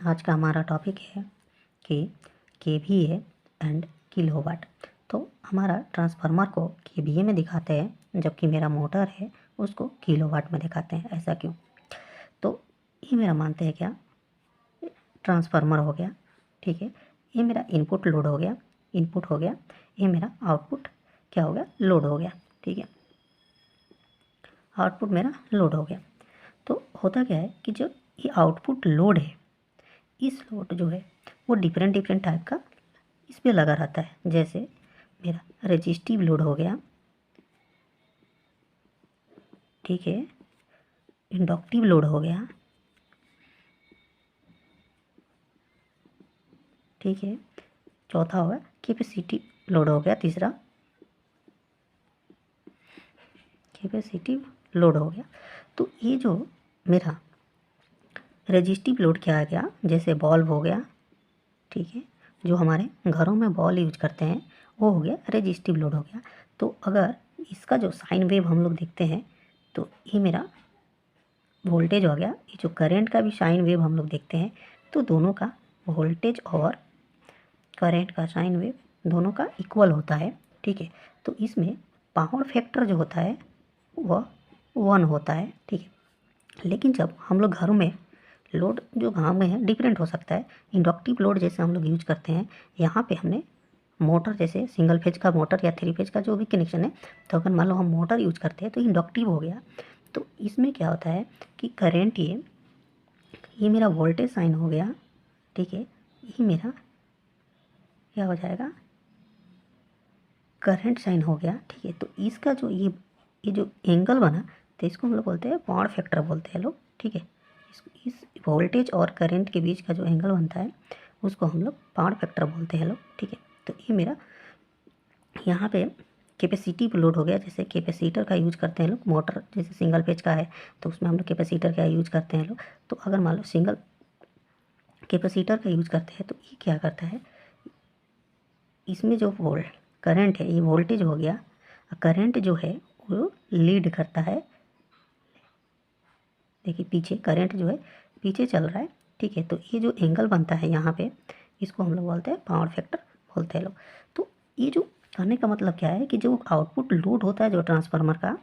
आज का हमारा टॉपिक है कि केवीए एंड किलोवाट। तो हमारा ट्रांसफार्मर को केवीए में दिखाते हैं, जबकि मेरा मोटर है उसको किलोवाट में दिखाते हैं। ऐसा क्यों? तो ये मेरा मानते हैं क्या, ट्रांसफार्मर हो गया, ठीक है। ये मेरा इनपुट लोड हो गया, इनपुट हो गया। ये मेरा आउटपुट क्या हो गया, लोड हो गया, ठीक है। आउटपुट मेरा लोड हो गया। तो होता क्या है कि जो ये आउटपुट लोड है, इस लोड जो है वो डिफरेंट डिफरेंट टाइप का इस पे लगा रहता है। जैसे मेरा रेजिस्टिव लोड हो गया, ठीक है, इंडक्टिव लोड हो गया, ठीक है, चौथा होगा कैपेसिटिव लोड हो गया, तीसरा कैपेसिटिव लोड हो गया। तो ये जो मेरा रेजिस्टिव लोड क्या आ गया, जैसे बल्ब हो गया, ठीक है, जो हमारे घरों में बॉल यूज करते हैं वो हो गया रेजिस्टिव लोड हो गया। तो अगर इसका जो साइन वेव हम लोग देखते हैं तो ये मेरा वोल्टेज हो गया। ये जो करंट का भी साइन वेव हम लोग देखते हैं तो दोनों का वोल्टेज और करंट का साइन वेव दोनों का इक्वल होता है, ठीक है। तो इसमें पावर फैक्टर जो होता है वह 1 होता है, ठीक है। लेकिन जब हम लोग घरों में लोड जो गाँव में है डिफरेंट हो सकता है। इंडक्टिव लोड जैसे हम लोग यूज करते हैं, यहाँ पे हमने मोटर जैसे सिंगल फेज का मोटर या 3 फेज का जो भी कनेक्शन है, तो अगर मान लो हम मोटर यूज करते हैं तो इंडक्टिव हो गया। तो इसमें क्या होता है कि करेंट ये मेरा वोल्टेज साइन हो गया, ठीक है। ये मेरा क्या हो जाएगा, करंट साइन हो गया, ठीक है। तो इसका जो ये जो एंगल बना, तो इसको हम लोग बोलते हैं पावर फैक्टर बोलते हैं लोग, ठीक है। इस वोल्टेज और करंट के बीच का जो एंगल बनता है उसको हम लोग पावर फैक्टर बोलते हैं लोग, ठीक है। तो ये मेरा यहाँ पे कैपेसिटिव लोड हो गया। जैसे कैपेसिटर का यूज करते हैं लोग, मोटर जैसे सिंगल पेज का है तो उसमें हम लोग कैपेसिटर का यूज करते हैं लोग। तो अगर मान लो सिंगल कैपेसिटर का यूज करते हैं तो ये क्या करता है, इसमें जो करंट है ये वोल्टेज हो गया, करंट जो है वो लीड करता है। देखिए पीछे करंट जो है पीछे चल रहा है, ठीक है। तो ये जो एंगल बनता है यहाँ पे, इसको हम लोग बोलते हैं पावर फैक्टर बोलते हैं लोग। तो ये जो कहने का मतलब क्या है कि जो आउटपुट लोड होता है जो ट्रांसफार्मर का,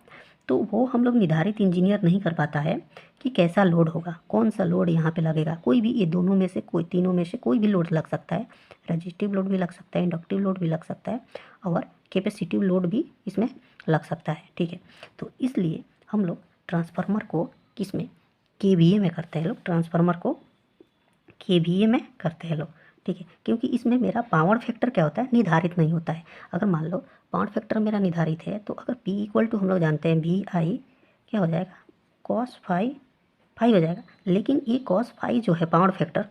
तो वो हम लोग निर्धारित इंजीनियर नहीं कर पाता है कि कैसा लोड होगा, कौन सा लोड यहाँ पे लगेगा। कोई भी ये दोनों में से कोई तीनों में से कोई भी लोड लग सकता है। रजिस्टिव लोड भी लग सकता है, इंडक्टिव लोड भी लग सकता है और कैपेसिटिव लोड भी इसमें लग सकता है, ठीक है। तो इसलिए हम लोग ट्रांसफार्मर को किस में, केवीए में करते हैं लोग। ट्रांसफार्मर को केवीए में करते हैं लोग, ठीक है। क्योंकि इसमें मेरा पावर फैक्टर क्या होता है, निर्धारित नहीं होता है। अगर मान लो पावर फैक्टर मेरा निर्धारित है तो अगर P इक्वल टू हम लोग जानते हैं VI क्या हो जाएगा, cos फाई हो जाएगा। लेकिन ये cos फाई जो है पावर फैक्टर,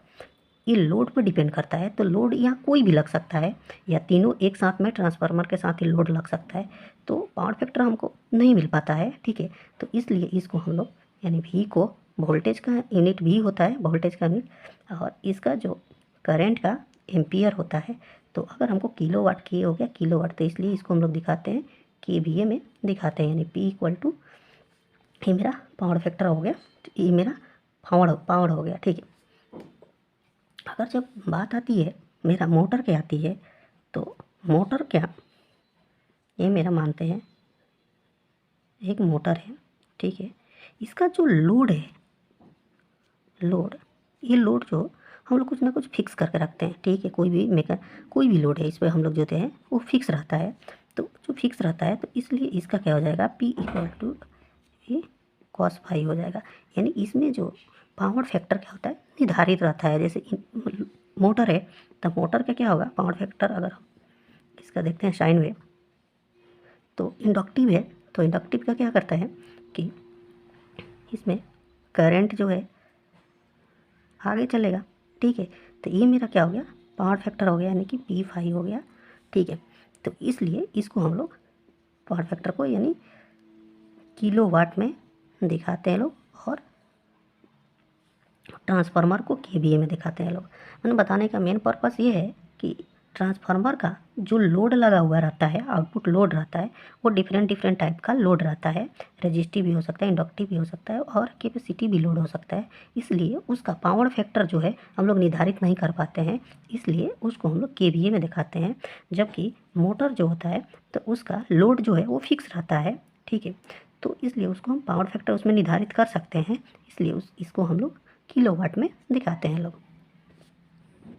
ये लोड पर डिपेंड करता है। तो लोड यहाँ कोई भी लग सकता है या तीनों एक साथ में ट्रांसफार्मर के साथ ही लोड लग सकता है, तो पावर फैक्टर हमको नहीं मिल पाता है, ठीक है। तो इसलिए इसको हम लोग यानी V को, वोल्टेज का यूनिट V होता है, वोल्टेज का यूनिट, और इसका जो करंट का एम्पियर होता है। तो अगर हमको किलोवाट के हो गया किलोवाट, तो इसलिए इसको हम लोग दिखाते हैं केवीए में दिखाते हैं, यानी P इक्वल टू, ये मेरा पावर फैक्टर हो गया, ये मेरा पावर हो गया, ठीक है। अगर जब बात आती है मेरा मोटर की आती है, तो मोटर क्या, ये मेरा मानते हैं एक मोटर है, ठीक है। इसका जो लोड है, ये लोड जो हम लोग कुछ ना कुछ फिक्स करके रखते हैं, ठीक है। कोई भी लोड है इस पर हम लोग जो हैं वो फिक्स रहता है। तो जो फिक्स रहता है तो इसलिए इसका क्या हो जाएगा, P इक्वल टू ये cos फाई हो जाएगा। यानी इसमें जो पावर फैक्टर क्या होता है, निर्धारित रहता है। जैसे मोटर है तो मोटर का क्या होगा पावर फैक्टर, अगर हम इसका देखते हैं साइन वेव, तो इंडक्टिव है तो इंडक्टिव का क्या करता है कि इसमें करंट जो है आगे चलेगा, ठीक है। तो ये मेरा क्या हो गया, पावर फैक्टर हो गया, यानी कि P फाई हो गया, ठीक है। तो इसलिए इसको हम लोग पावर फैक्टर को यानी किलोवाट में दिखाते हैं लोग, और ट्रांसफार्मर को केवीए में दिखाते हैं लोग। मैंने बताने का मेन पर्पस ये है कि ट्रांसफार्मर का जो लोड लगा हुआ रहता है, आउटपुट लोड रहता है, वो डिफरेंट डिफरेंट टाइप का लोड रहता है। रेजिस्टिव भी हो सकता है, इंडक्टिव भी हो सकता है और कैपेसिटी भी लोड हो सकता है। इसलिए उसका पावर फैक्टर जो है हम लोग निर्धारित नहीं कर पाते हैं, इसलिए उसको हम लोग केवीए में दिखाते हैं। जबकि मोटर जो होता है तो उसका लोड जो है वो फिक्स रहता है, ठीक है। तो इसलिए उसको हम पावर फैक्टर उसमें निर्धारित कर सकते हैं, इसलिए इसको हम लोग किलोवाट में दिखाते हैं लोग।